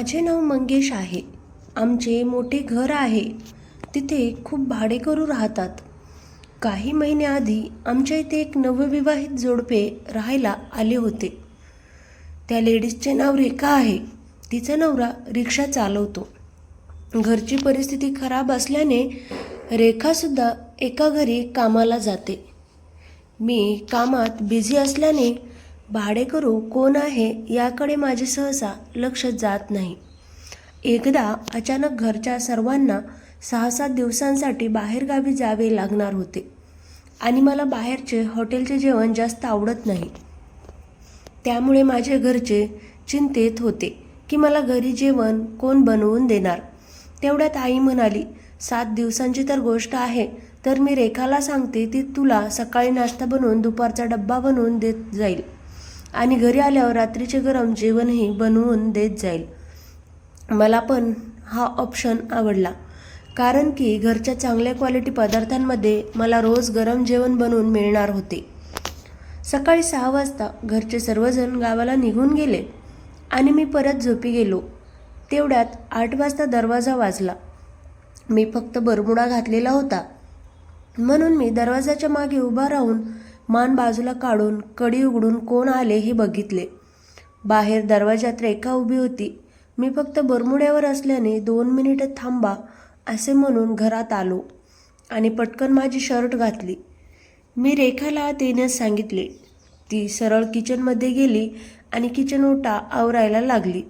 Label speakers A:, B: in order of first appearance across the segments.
A: माझे नाव मंगेश आहे. आमचे मोठे घर आहे. तिथे खूप भाडेकरू राहतात. काही महिन्याआधी आमच्या इथे एक नवविवाहित जोडपे राहायला आले होते. त्या लेडीजचे नाव रेखा आहे. तिचा नवरा रिक्षा चालवतो. घरची परिस्थिती खराब असल्याने रेखासुद्धा एका घरी कामाला जाते. मी कामात बिझी असल्याने भाडेकरू कोण आहे याकडे माझे सहसा लक्ष जात नाही. एकदा अचानक घरच्या सर्वांना 6-7 दिवसांसाठी बाहेरगावी जावे लागणार होते आणि मला बाहेरचे हॉटेलचे जेवण जास्त आवडत नाही. त्यामुळे माझे घरचे चिंतेत होते की मला घरी जेवण कोण बनवून देणार. तेवढ्यात आई म्हणाली, 7 दिवसांची तर गोष्ट आहे, तर मी रेखाला सांगते, ती तुला सकाळी नाश्ता बनवून दुपारचा डब्बा बनवून देत जाईल आणि घरी आल्यावर रात्रीचे गरम जेवणही बनवून देत जाईल. मला पण हा ऑप्शन आवडला, कारण की घरच्या चांगल्या क्वालिटी पदार्थांमध्ये मला रोज गरम जेवण बनवून मिळणार होते. सकाळी 6 वाजता घरचे सर्वजण गावाला निघून गेले आणि मी परत झोपी गेलो. तेवढ्यात 8 वाजता दरवाजा वाजला. मी फक्त बरमुडा घातलेला होता, म्हणून मी दरवाजाच्या मागे उभा राहून मान बाजूला काढून कडी उघडून कोण आले हे बघितले. बाहेर दरवाजात रेखा उभी होती. मी फक्त बरमुड्यावर असल्याने 2 मिनिटे थांबा असे म्हणून घरात आलो आणि पटकन माझी शर्ट घातली. मी रेखाला आत येण्यास सांगितले. ती सरळ किचनमध्ये गेली आणि किचन ओटा आवरायला लागली.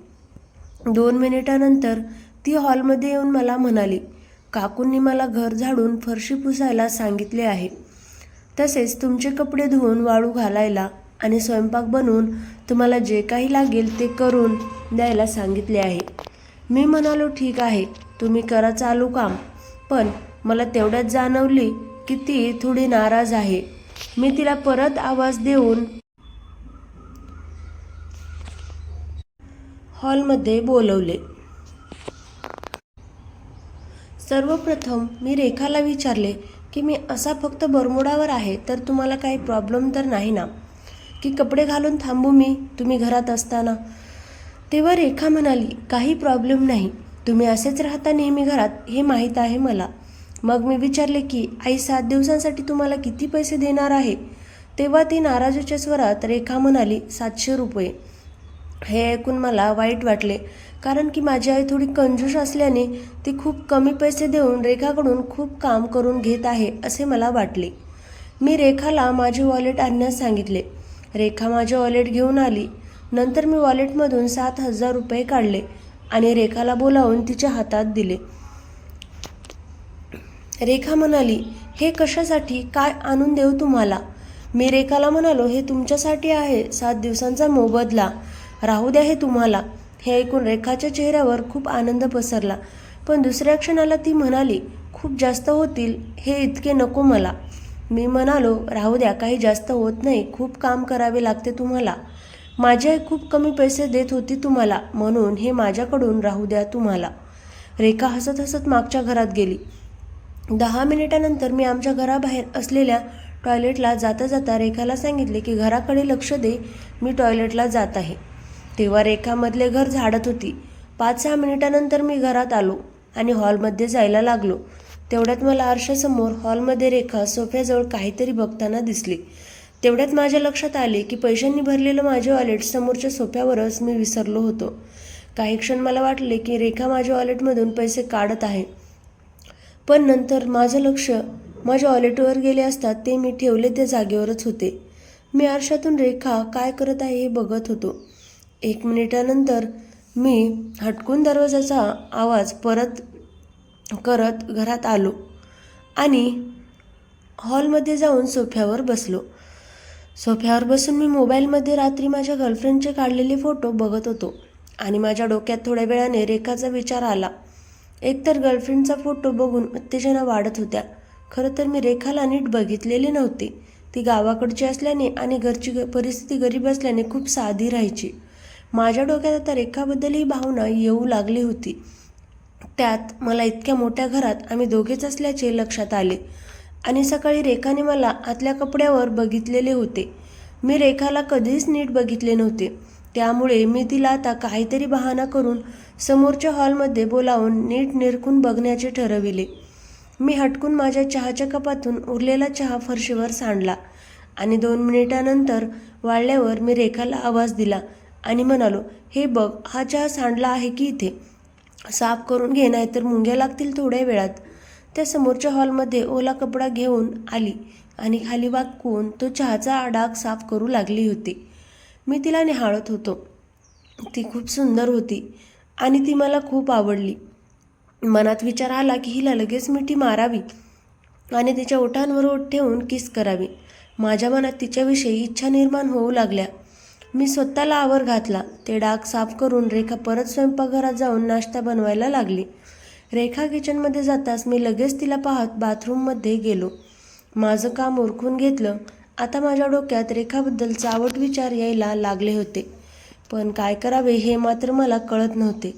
A: 2 मिनिटानंतर ती हॉलमध्ये येऊन मला म्हणाली, काकूंनी मला घर झाडून फरशी पुसायला सांगितले आहे. तसेच तुमचे कपडे धुवून वाळू घालायला आणि स्वयंपाक बनवून तुम्हाला जे काही लागेल ते करून द्यायला सांगितले आहे. मी म्हणालो, ठीक आहे, तुम्ही करा चालू काम. पण मला तेवढ्यात जाणवली की ती थोडी नाराज आहे. मी तिला परत आवाज देऊन हॉलमध्ये बोलवले. सर्वप्रथम मी रेखाला विचारले की मी असा फक्त बरमुडावर आहे, तर तुम्हाला काही प्रॉब्लेम तर नाही ना, की कपडे घालून थांबू मी तुम्ही घरात असताना. तेव्हा रेखा म्हणाली, काही प्रॉब्लेम नाही, तुम्ही असेच राहता नेहमी घरात, हे माहीत आहे मला. मग मी विचारले की आई 7 दिवसांसाठी तुम्हाला किती पैसे देणार आहे. तेव्हा ती नाराजीच्या स्वरात रेखा म्हणाली, 700 रुपये. हे ऐकून मला वाईट वाटले, कारण की माझी आई थोडी कंजूस असल्याने ती खूप कमी पैसे देऊन रेखाकडून खूप काम करून घेत आहे असे मला वाटले. मी रेखाला माझे वॉलेट आणण्यास सांगितले. रेखा माझे वॉलेट घेऊन आली. नंतर मी वॉलेटमधून 7,000 रुपये काढले आणि रेखाला बोलावून तिच्या हातात दिले. रेखा म्हणाली, हे कशासाठी, काय आणून देऊ तुम्हाला. मी रेखाला म्हणालो, हे तुमच्यासाठी आहे, 7 दिवसांचा मोबदला, राहू द्या हे तुम्हाला. हे ऐकून रेखाच्या चेहऱ्यावर खूप आनंद पसरला, पण दुसऱ्या क्षणाला ती म्हणाली, खूप जास्त होतील, हे इतके नको मला. मी म्हणालो, राहू द्या, काही जास्त होत नाही, खूप काम करावे लागते तुम्हाला. माझी आई खूप कमी पैसे देत होती तुम्हाला, म्हणून हे माझ्याकडून राहू द्या तुम्हाला. रेखा हसत हसत मागच्या घरात गेली. 10 मिनिटानंतर मी आमच्या घराबाहेर असलेल्या टॉयलेटला जाता जाता रेखाला सांगितले की घराकडे लक्ष दे, मी टॉयलेटला जात आहे. तेव्हा रेखा मधले घर झाडत होती. 5-6 मिनिटानंतर मी घरात आलो आणि हॉलमध्ये जायला लागलो. तेवढ्यात मला आरशासमोर हॉलमध्ये रेखा सोफ्याजवळ काहीतरी बघताना दिसली. तेवढ्यात माझ्या लक्षात आले की पैशांनी भरलेलं माझे वॉलेट समोरच्या सोफ्यावरच मी विसरलो होतो. काही क्षण मला वाटले की रेखा माझ्या वॉलेटमधून पैसे काढत आहे, पण नंतर माझं लक्ष माझ्या वॉलेटवर गेले असता ते मी ठेवले त्या जागेवरच होते. मी आरशातून रेखा काय करत आहे हे बघत होतो. 1 मिनिटानंतर मी हटकून दरवाजाचा आवाज परत करत घरात आलो आणि हॉलमध्ये जाऊन सोफ्यावर बसलो. सोफ्यावर बसून मी मोबाईलमध्ये रात्री माझ्या गर्लफ्रेंडचे काढलेले फोटो बघत होतो आणि माझ्या डोक्यात थोड्या वेळाने रेखाचा विचार आला. एकतर गर्लफ्रेंडचा फोटो बघून उत्तेजना वाढत होत्या. खरं तर मी रेखाला नीट बघितलेले नव्हते. ती गावाकडची असल्याने आणि घरची परिस्थिती गरीब असल्याने खूप साधी राहायची. माझ्या डोक्यात आता रेखाबद्दल भावना येऊ लागली होती. त्यात मला इतक्या मोठ्या घरात आम्ही दोघेच असल्याचे लक्षात आले आणि सकाळी रेखाने मला आतल्या कपड्यावर बघितलेले होते. मी रेखाला कधीच नीट बघितले नव्हते, त्यामुळे मी तिला आता काहीतरी बहाणा करून समोरच्या हॉलमध्ये बोलावून नीट निरखून बघण्याचे ठरविले. मी हटकून माझ्या चहाच्या कपातून उरलेला चहा फरशीवर सांडला आणि 2 मिनिटांनंतर वाळल्यावर मी रेखाला आवाज दिला आणि म्हणालो, हे बघ, हा चहा सांडला आहे की इथे? साफ करून घे, नाहीतर मुंग्या लागतील थोड्या वेळात. त्या समोरच्या हॉलमध्ये ओला कपडा घेऊन आली आणि खाली वाकून तो चहाचा डाग साफ करू लागली होती. मी तिला निहाळत होतो. ती खूप सुंदर होती आणि ती मला खूप आवडली. मनात विचार आला की हिला लगेच मिठी मारावी आणि तिच्या ओठांवर ओठ ठेवून किस करावी. माझ्या मनात तिच्याविषयी इच्छा निर्माण होऊ लागल्या. मी स्वतःला आवर घातला. ते डाग साफ करून रेखा परत स्वयंपाकघरात जाऊन नाश्ता बनवायला लागली. रेखा किचनमध्ये जाताच मी लगेच तिला पाहत बाथरूममध्ये गेलो. माझं काम उरकून घेतलं. आता माझ्या डोक्यात रेखाबद्दल चावट विचार यायला लागले होते, पण काय करावे हे मात्र मला कळत नव्हते.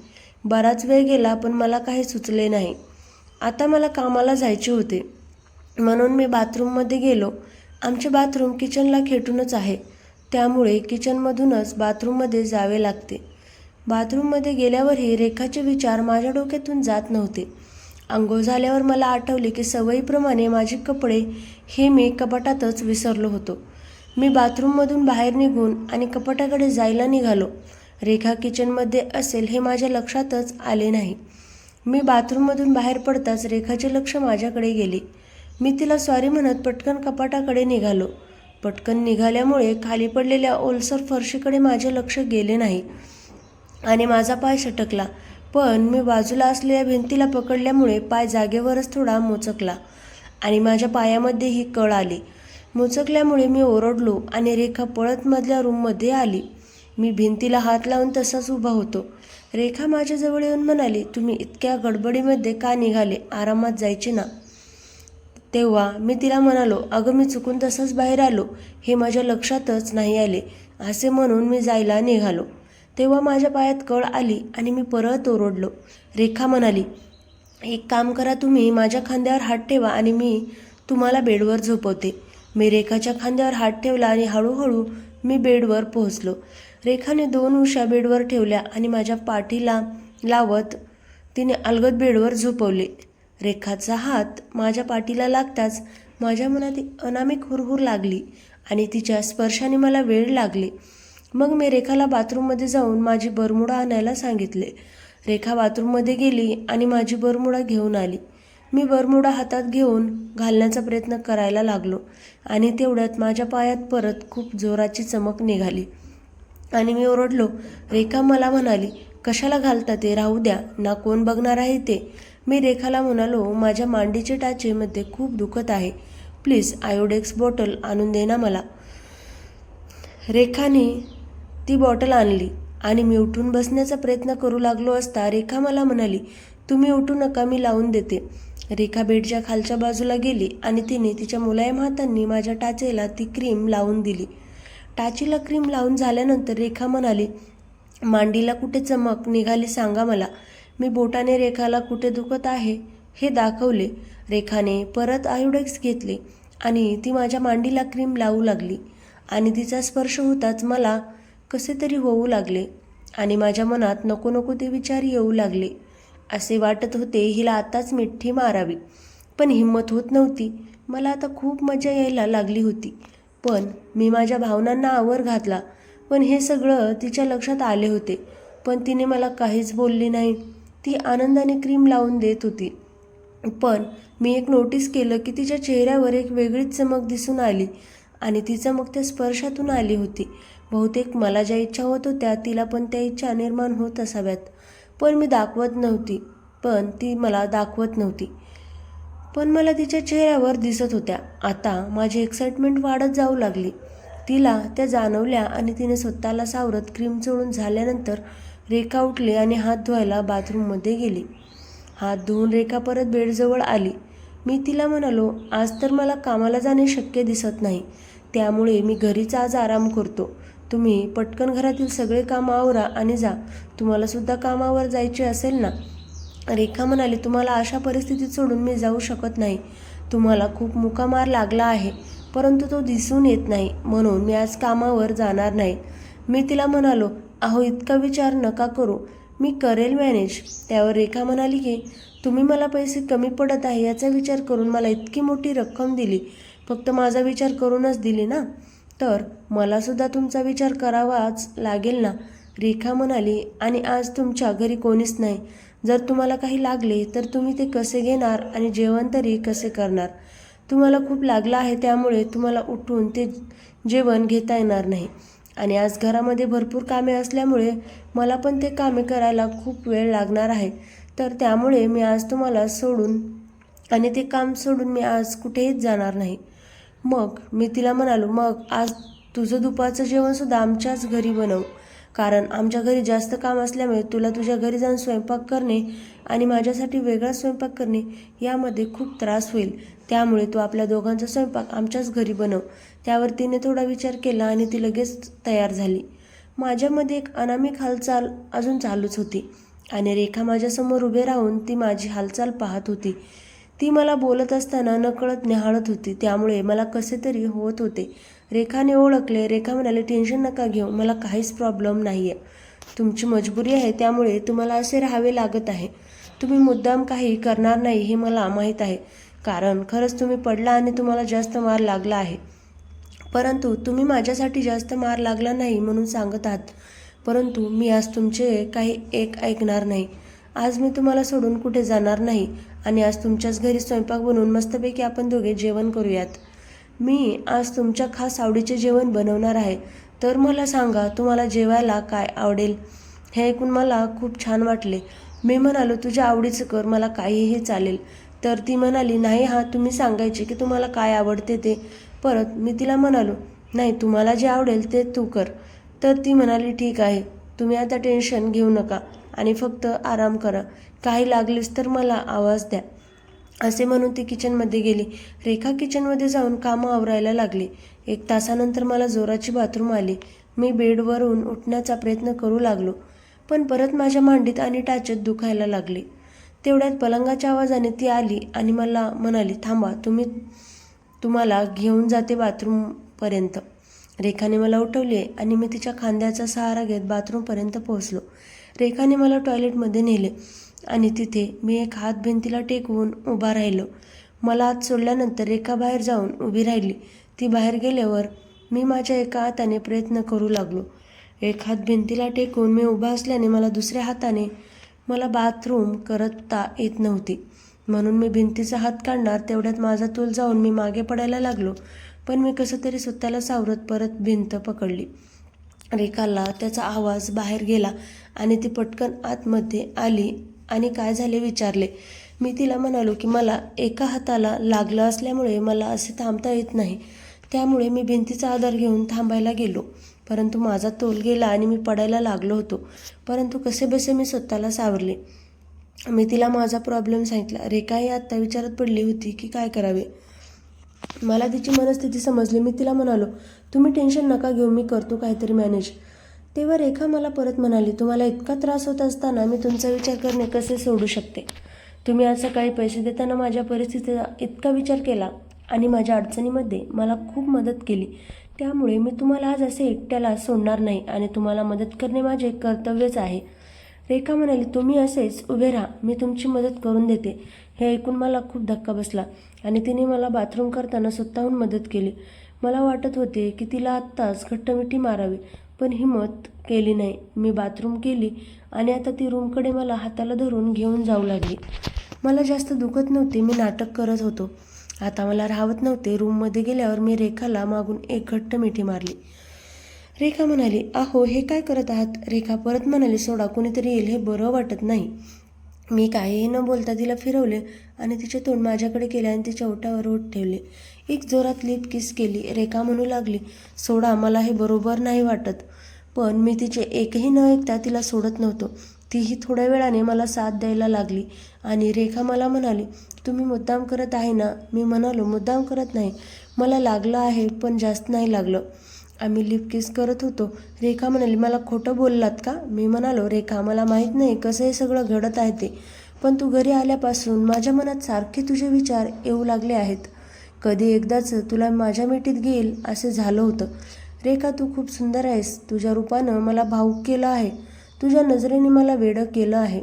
A: बराच वेळ गेला पण मला काही सुचले नाही. आता मला कामाला जायचे होते म्हणून मी बाथरूममध्ये गेलो. आमचे बाथरूम किचनला खेटूनच आहे, त्यामुळे किचनमधूनच बाथरूममध्ये जावे लागते. बाथरूममध्ये गेल्यावरही रेखाचे विचार माझ्या डोक्यातून जात नव्हते. अंघोळ झाल्यावर मला आठवले की सवयीप्रमाणे माझे कपडे हे मी कपाटातच विसरलो होतो. मी बाथरूममधून बाहेर निघून आणि कपाटाकडे जायला निघालो. रेखा किचनमध्ये असेल हे माझ्या लक्षातच आले नाही. मी बाथरूममधून बाहेर पडताच रेखाचे लक्ष माझ्याकडे गेले. मी तिला सॉरी म्हणत पटकन कपाटाकडे निघालो. पटकन निघाल्यामुळे खाली पडलेल्या ओलसर फरशीकडे माझे लक्ष गेले नाही आणि माझा पाय सटकला. पण मी बाजूला असलेल्या भिंतीला पकडल्यामुळे पाय जागेवरच थोडा मोचकला आणि माझ्या पायामध्ये ही कळ आली. मोचकल्यामुळे मी ओरडलो आणि रेखा पळत मधल्या रूममध्ये आली. मी भिंतीला हात लावून तसाच उभा होतो. रेखा माझ्याजवळ येऊन म्हणाली, तुम्ही इतक्या गडबडीमध्ये का निघाले? आरामात जायचे ना? तेव्हा मी तिला म्हणालो, अगं मी चुकून तसंच बाहेर आलो, हे माझ्या लक्षातच नाही आले. असे म्हणून मी जायला निघालो. तेव्हा माझ्या पायात कळ आली आणि मी परत ओरडलो. रेखा म्हणाली, एक काम करा, तुम्ही माझ्या खांद्यावर हात ठेवा आणि मी तुम्हाला बेडवर झोपवते. मी रेखाच्या खांद्यावर हात ठेवला आणि हळूहळू मी बेडवर पोहोचलो. रेखाने 2 उश्या बेडवर ठेवल्या आणि माझ्या पाठीला लावत तिने अलगद बेडवर झोपवले. रेखाचा हात माझ्या पाठीला लागताच माझ्या मनात एक अनामिक हुरहुर लागली आणि तिच्या स्पर्शाने मला वेड लागले. मग मी रेखाला बाथरूममध्ये जाऊन माझी बरमुडा आणायला सांगितले. रेखा बाथरूममध्ये गेली आणि माझी बरमुडा घेऊन आली. मी बरमुडा हातात घेऊन घालण्याचा प्रयत्न करायला लागलो आणि तेवढ्यात माझ्या पायात परत खूप जोराची चमक निघाली आणि मी ओरडलो. रेखा मला म्हणाली, कशाला घालता ते? राहू द्या ना, कोण बघणार आहे ते? मी रेखाला म्हणालो, माझ्या मांडीचे टाचेमध्ये खूप दुखत आहे, प्लीज आयोडेक्स बॉटल आणून दे ना मला. रेखाने ती बॉटल आणली आणि मी उठून बसण्याचा प्रयत्न करू लागलो असता रेखा मला म्हणाली, तुम्ही उठू नका, मी लावून देते. रेखा बेडच्या खालच्या बाजूला गेली आणि तिने तिच्या मुलायम हातांनी माझ्या टाचेला ती क्रीम लावून दिली. टाचीला क्रीम लावून झाल्यानंतर रेखा म्हणाली, मांडीला कुठे चमक निघाली सांगा मला. मी बोटाने रेखाला कुठे दुखत आहे हे दाखवले. रेखाने परत आयोडेक्स घेतले आणि ती माझ्या मांडीला क्रीम लावू लागली आणि तिचा स्पर्श होताच मला कसे तरी होऊ लागले आणि माझ्या मनात नको नको ते विचार येऊ लागले. असे वाटत होते हिला आताच मिठी मारावी, पण हिंमत होत नव्हती. मला आता खूप मजा यायला लागली होती, पण मी माझ्या भावनांना आवर घातला. पण हे सगळं तिच्या लक्षात आले होते, पण तिने मला काहीच बोलली नाही. ती आनंदाने क्रीम लावून देत होती. पण मी एक नोटीस केलं की तिच्या चेहऱ्यावर एक वेगळीच चमक दिसून आली आणि ती चमक त्या स्पर्शातून आली होती. बहुतेक मला ज्या इच्छा होत होत्या तिला पण त्या इच्छा निर्माण होत असाव्यात, पण मी दाखवत नव्हती. पण ती मला दाखवत नव्हती, पण मला तिच्या चेहऱ्यावर दिसत होत्या. आता माझी एक्साइटमेंट वाढत जाऊ लागली. तिला त्या जाणवल्या आणि तिने स्वतःला सावरत क्रीम चोळून झाल्यानंतर रेखा उठली आणि हात धुवायला बाथरूममध्ये गेली. हात धुवून रेखा परत बेडजवळ आली. मी तिला म्हणालो, आज तर मला कामाला जाणे शक्य दिसत नाही, त्यामुळे मी घरीच आज आराम करतो. तुम्ही पटकन घरातील सगळे काम आवरा आणि जा. तुम्हाला सुद्धा कामावर जायचे असेल ना? रेखा म्हणाली, तुम्हाला अशा परिस्थितीत सोडून मी जाऊ शकत नाही. तुम्हाला खूप मुकामार लागला आहे, परंतु तो दिसून येत नाही, म्हणून मी आज कामावर जाणार नाही. मी तिला म्हणालो, अहो इतका विचार नका करू. मी करेल मॅनेज. त्यावर रेखा म्हणाली की तुम्ही मला पैसे कमी पडत आहे याचा विचार करून मला इतकी मोठी रक्कम दिली, फक्त माझा विचार करूनच दिली ना, तर मलासुद्धा तुमचा विचार करावाच लागेल ना. रेखा म्हणाली, आणि आज तुमच्या घरी कोणीच नाही. जर तुम्हाला काही लागले तर तुम्ही ते कसे घेणार आणि जेवण तरी कसे करणार? तुम्हाला खूप लागलं आहे त्यामुळे तुम्हाला उठून ते जेवण घेता येणार नाही. आणि आज घरामध्ये भरपूर कामे असल्यामुळे मला पण ते कामे करायला खूप वेळ लागणार आहे. तर त्यामुळे मी आज तुम्हाला सोडून आणि ते काम सोडून मी आज कुठेच जाणार नाही. मग मी तिला म्हणालो, मग आज तुझं दुपारचं जेवणसुद्धा आमच्याच घरी बनव. कारण आमच्या घरी जास्त काम असल्यामुळे तुला तुझ्या घरी जाऊन स्वयंपाक करणे आणि माझ्यासाठी वेगळा स्वयंपाक करणे यामध्ये खूप त्रास होईल. त्यामुळे तू आपल्या दोघांचा स्वयंपाक आमच्याच घरी बनव. त्यावर तिने थोडा विचार केला आणि ती लगेच तयार झाली. माझ्यामध्ये एक अनामिक हालचाल अजून चालूच होती आणि रेखा माझ्यासमोर उभे राहून ती माझी हालचाल पाहत होती. ती मला बोलत असताना नकळत निहाळत होती, त्यामुळे मला कसे तरी होत होते. रेखाने ओळखले. रेखा म्हणाली, टेन्शन नका घेऊ, मला काहीच प्रॉब्लेम नाही आहे. तुमची मजबुरी आहे त्यामुळे तुम्हाला असे राहावे लागत आहे. तुम्ही मुद्दाम काही करणार नाही हे मला माहीत आहे, कारण खरंच तुम्ही पडला आणि तुम्हाला जास्त मार लागला आहे. परंतु तुम्ही माझ्यासाठी जास्त मार लागला नाही म्हणून सांगत आहात. परंतु मी आज तुमचे काही एक ऐकणार नाही. आज मी तुम्हाला सोडून कुठे जाणार नाही आणि आज तुमच्याच घरी स्वयंपाक बनवून मस्तपैकी आपण दोघे जेवण करूयात. मी आज तुमच्या खास आवडीचे जेवण बनवणार आहे. तर मला सांगा, तुम्हाला जेवायला काय आवडेल? हे ऐकून मला खूप छान वाटले. मी म्हणालो, तुझ्या आवडीचं कर, मला काहीही चालेल. तर ती म्हणाली, नाही तुम्ही सांगायचे की तुम्हाला काय आवडते ते. परत मी तिला म्हणालो, नाही, तुम्हाला जे आवडेल ते तू कर. तर ती म्हणाली, ठीक आहे, तुम्ही आता टेन्शन घेऊ नका आणि फक्त आराम करा. काही लागलेच तर मला आवाज द्या. असे म्हणून ती किचनमध्ये गेली. रेखा किचनमध्ये जाऊन कामं आवरायला लागली. 1 तासानंतर मला जोराची बाथरूम आली. मी बेडवरून उठण्याचा प्रयत्न करू लागलो, पण परत माझ्या मांडीत आणि टाचेत दुखायला लागले. तेवढ्यात पलंगाच्या आवाजाने ती आली आणि मला म्हणाली, थांबा, तुम्हाला घेऊन जाते बाथरूमपर्यंत. रेखाने मला उठवले आणि मी तिच्या खांद्याचा सहारा घेत बाथरूमपर्यंत पोहोचलो. रेखाने मला टॉयलेटमध्ये नेले आणि तिथे मी एक हात भिंतीला टेकवून उभा राहिलो. मला आत सोडल्यानंतर रेखा बाहेर जाऊन उभी राहिली. ती बाहेर गेल्यावर मी माझ्या एका हाताने प्रयत्न करू लागलो. एक हात भिंतीला टेकून मी उभा असल्याने मला दुसऱ्या हाताने मला बाथरूम करता येत नव्हती, म्हणून मी भिंतीचा हात काढणार तेवढ्यात माझा तोल जाऊन मी मागे पडायला लागलो. पण मी कसं तरी स्वतःला सावरत परत भिंत पकडली. रेखाला त्याचा आवाज बाहेर गेला आणि ती पटकन आतमध्ये आली आणि काय झाले विचारले. मी तिला म्हणालो की मला एका हाताला लागलं असल्यामुळे मला असे थांबता येत नाही, त्यामुळे मी भिंतीचा आधार घेऊन थांबायला गेलो. परंतु माझा तोल गेला आणि मी पडायला लागलो होतो. परंतु कसेबसे मी स्वतःला सावरले. मी तिला माझा प्रॉब्लेम सांगितला. रेखाही आत्ता विचारात पडली होती की काय करावे. मला तिची मनस्थिती समजली. मी तिला म्हणालो, तुम्ही टेन्शन नका घेऊ, मी करतो काहीतरी मॅनेज. तेव्हा रेखा मला परत म्हणाली, तुम्हाला इतका त्रास होत असताना मी तुमचा विचार करणे कसे सोडू शकते? तुम्ही आज सकाळी पैसे देताना माझ्या परिस्थितीचा इतका विचार केला आणि माझ्या अडचणीमध्ये मला खूप मदत केली. त्यामुळे मी तुम्हाला आज असे एकट्याला सोडणार नाही आणि तुम्हाला मदत करणे माझे कर्तव्यच आहे. रेखा म्हणाली, तुम्ही असेच उभे राहा, मी तुमची मदत करून देते. हे ऐकून मला खूप धक्का बसला आणि तिने मला बाथरूम करताना स्वतःहून मदत केली. मला वाटत होते की तिला आत्ताच घट्टमिठी मारावी, पण हिंमत केली नाही. मी बाथरूम केली आणि आता ती रूमकडे मला हाताला धरून घेऊन जाऊ लागली. मला जास्त दुखत नव्हते, मी नाटक करत होतो. आता मला राहवत नव्हते. रूममध्ये गेल्यावर मी रेखाला मागून एक घट्ट मिठी मारली. रेखा म्हणाली, अहो, हे काय करत आहात? रेखा परत म्हणाली, सोडा, कोणीतरी येईल, हे बरं वाटत नाही. मी काहीही न बोलता तिला फिरवले आणि तिचे तोंड माझ्याकडे केले आणि तिच्या ओठावर ओठ ठेवले. एक जोरात लिप किस केली. रेखा म्हणू लागली, सोडा, मला हे बरोबर नाही वाटत. पण मी तिचे एकही न ऐकता तिला सोडत नव्हतो. तीही थोड्या वेळाने मला साथ द्यायला लागली आणि रेखा मला म्हणाली, तुम्ही मुद्दाम करत आहे ना? मी म्हणालो, मुद्दाम करत नाही, मला लागलं आहे, पण जास्त नाही लागलं. आम्ही लिप किस करत होतो. रेखा म्हणाली, मला खोटं बोललात का? मी म्हणालो, रेखा, मला माहीत नाही कसं हे सगळं घडत आहे ते, पण तू घरी आल्यापासून माझ्या मनात सारखे तुझे विचार येऊ लागले आहेत. कधी एकदाच तुला माझ्या मिठीत घेईल असे झालं होतं. रेखा, तू खूप सुंदर आहेस. तुझ्या रूपानं मला भावूक केलं आहे. तुझ्या नजरेने मला वेडं केलं आहे.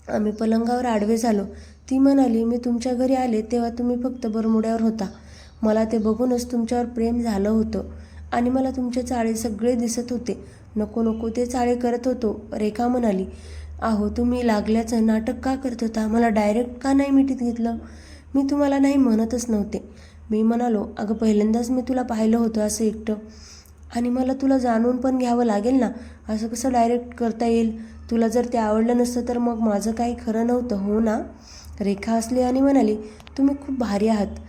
A: आम्ही पलंगावर आडवे झालो. ती म्हणाली, मी तुमच्या घरी आले तेव्हा तुम्ही फक्त बरमुड्यावर होता. मला ते बघूनच तुमच्यावर प्रेम झालं होतं आणि मला तुमचे चाळे सगळे दिसत होते. नको नको ते चाळे करत होतो. रेखा म्हणाली, अहो तुम्ही लागल्याचं नाटक का करत होता? मला डायरेक्ट का नाही मिठीत घेतलं? मी तुम्हाला नाही म्हणतच नव्हते. मी म्हणालो, अगं पहिल्यांदाच मी तुला पाहिलं होतं असं एकटं, आणि मला तुला जाणून पण घ्यावं लागेल ना. असं कसं डायरेक्ट करता येईल? तुला जर ते आवडलं नसतं तर मग माझं काही खरं नव्हतं, हो ना? रेखा हसली आणि म्हणाली, तुम्ही खूप भारी आहात.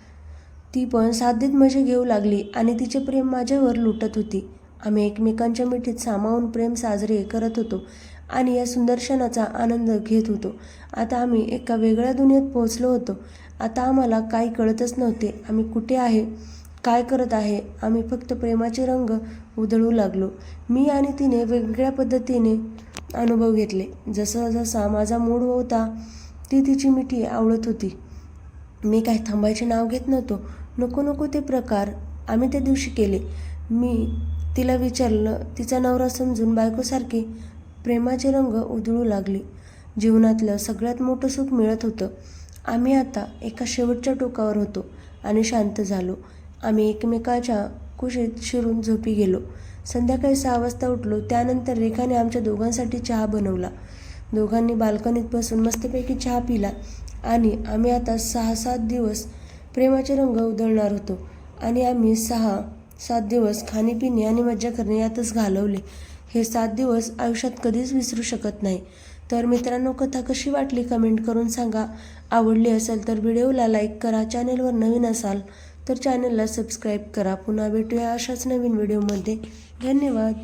A: ती पण साधीत मजे घेऊ लागली आणि तिचे प्रेम माझ्यावर लुटत होती. आम्ही एकमेकांच्या मिठीत सामावून प्रेम साजरे करत होतो आणि या सुंदर क्षणाचा आनंद घेत होतो. आता आम्ही एका वेगळ्या दुनियेत पोहोचलो होतो. आता आम्हाला काही कळतच नव्हते. आम्ही कुठे आहे, काय करत आहे. आम्ही फक्त प्रेमाचे रंग उधळू लागलो. मी आणि तिने वेगवेगळ्या पद्धतीने अनुभव घेतले. जसा जसा माझा मूड होता ती तिची मिठी आवडत होती. मी काही थांबायचे नाव घेत नव्हतो. नको नको ते प्रकार आम्ही त्या दिवशी केले. मी तिला विचारलं, तिचा नवरा समजून बायकोसारखे प्रेमाचे रंग उधळू लागले. जीवनातलं सगळ्यात मोठं सुख मिळत होतं. आम्ही आता एका शेवटच्या टोकावर होतो आणि शांत झालो. आम्ही एकमेकाच्या कुशीत शिरून झोपी गेलो. संध्याकाळी 6 वाजता उठलो. त्यानंतर रेखाने आमच्या दोघांसाठी चहा बनवला. दोघांनी बाल्कनीत बसून मस्तपैकी चहा पिला आणि आम्ही आता 6-7 दिवस प्रेमाचे रंग उधळणार होतो. आणि आम्ही 6-7 दिवस खाणेपिणे आणि मज्जा करणे यातच घालवले. हे 7 दिवस आयुष्यात कधीच विसरू शकत नाही. तर मित्रांनो, कथा कशी वाटली कमेंट करून सांगा. आवडली असेल तर व्हिडिओला लाईक करा. चॅनेलवर नवीन असाल तर चॅनेलला सबस्क्राईब करा. पुन्हा भेटूया अशाच नवीन व्हिडिओमध्ये. धन्यवाद.